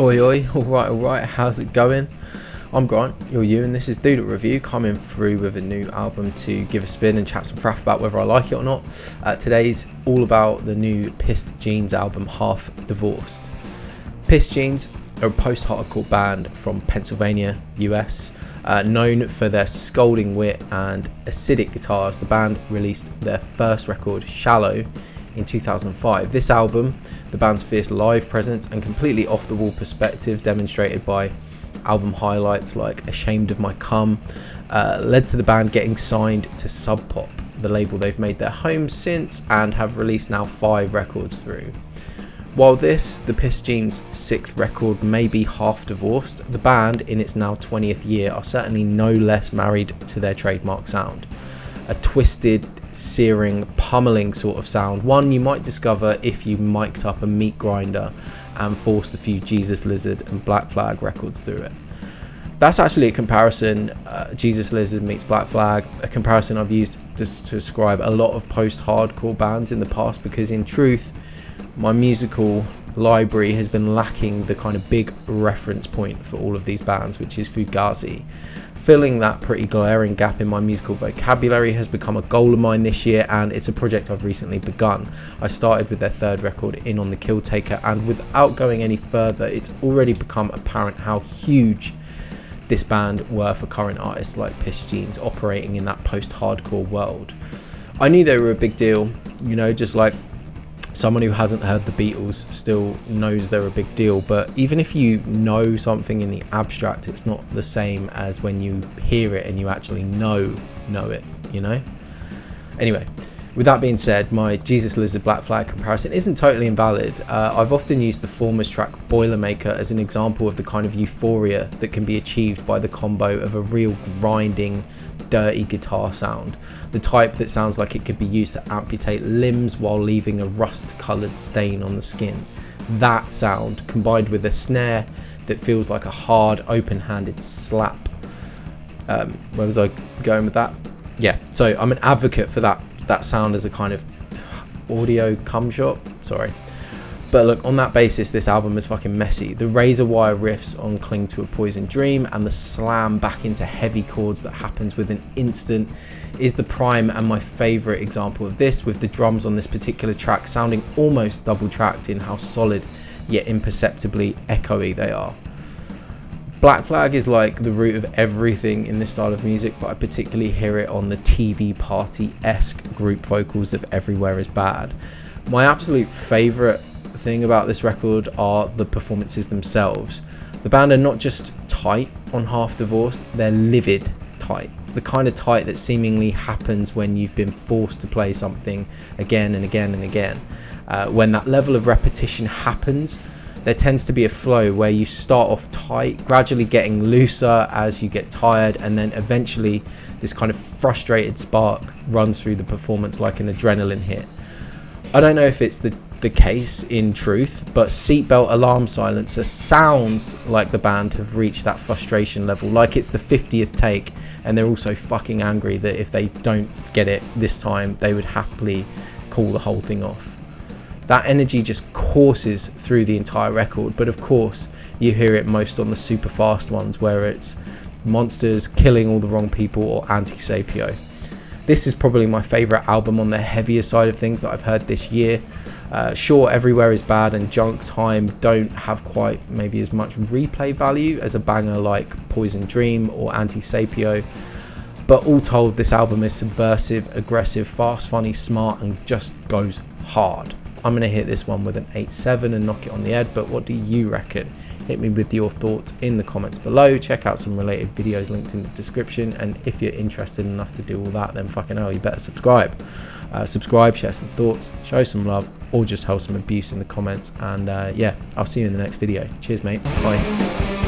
Oi oi, alright, how's it going? I'm Grant, you're you, and this is Doodle Review, coming through with a new album to give a spin and chat some fraff about whether I like it or not. Today's all about the new Pissed Jeans album, Half Divorced. Pissed Jeans are a post-hardcore band from Pennsylvania, US. Known for their scolding wit and acidic guitars, the band released their first record, Shallow, in 2005. This album, the band's fierce live presence and completely off-the-wall perspective demonstrated by album highlights like Ashamed of My Cum, led to the band getting signed to Sub Pop, the label they've made their home since and have released now 5 records through. While this, the Pissed Jeans' 6th record, may be half divorced, the band, in its now 20th year, are certainly no less married to their trademark sound. A twisted, searing, pummeling sort of sound, one you might discover if you mic'd up a meat grinder and forced a few Jesus Lizard and Black Flag records through it. That's actually a comparison, Jesus Lizard meets Black Flag, a comparison I've used to describe a lot of post-hardcore bands in the past, because in truth, my musical library has been lacking the kind of big reference point for all of these bands, which is Fugazi. Filling that pretty glaring gap in my musical vocabulary has become a goal of mine this year, and it's a project I've recently begun. I started with their 3rd record, In on the Kill Taker, and without going any further, it's already become apparent how huge this band were for current artists like Pissed Jeans operating in that post-hardcore world. I knew they were a big deal, just like someone who hasn't heard the Beatles still knows they're a big deal, but even if you know something in the abstract, it's not the same as when you hear it and you actually know it, Anyway, with that being said, my Jesus Lizard Black Flag comparison isn't totally invalid. I've often used the Formers track Boilermaker as an example of the kind of euphoria that can be achieved by the combo of a real grinding, dirty guitar sound, the type that sounds like it could be used to amputate limbs while leaving a rust-coloured stain on the skin. That sound, combined with a snare that feels like a hard, open-handed slap. Where was I going with that? Yeah, so I'm an advocate for that sound as a kind of audio cum shot. Sorry. But look, on that basis, this album is fucking messy. The razor wire riffs on Cling to a Poison Dream and the slam back into heavy chords that happens with an instant is the prime and my favourite example of this, with the drums on this particular track sounding almost double tracked in how solid yet imperceptibly echoey they are. Black Flag is like the root of everything in this style of music, but I particularly hear it on the TV Party-esque group vocals of Everywhere Is Bad. My absolute favourite thing about this record are the performances themselves. The band are not just tight on Half Divorced, they're livid tight. The kind of tight that seemingly happens when you've been forced to play something again and again and again. When that level of repetition happens, there tends to be a flow where you start off tight, gradually getting looser as you get tired, and then eventually this kind of frustrated spark runs through the performance like an adrenaline hit. I don't know if it's the case in truth, but Seatbelt Alarm Silencer sounds like the band have reached that frustration level, like it's the 50th take and they're also fucking angry that if they don't get it this time, they would happily call the whole thing off. That energy just courses through the entire record, but of course you hear it most on the super fast ones where it's Monsters, Killing All the Wrong People, or Anti-Sapio. This is probably my favourite album on the heavier side of things that I've heard this year. Sure, Everywhere Is Bad and Junk Time don't have quite maybe as much replay value as a banger like Poison Dream or Anti-Sapio, but all told, this album is subversive, aggressive, fast, funny, smart, and just goes hard. I'm going to hit this one with an 8.7 and knock it on the head, but what do you reckon? Hit me with your thoughts in the comments below. Check out some related videos linked in the description, and if you're interested enough to do all that, then fucking hell, you better subscribe. Subscribe, share some thoughts, show some love, or just hold some abuse in the comments, and yeah, I'll see you in the next video. Cheers, mate. Bye.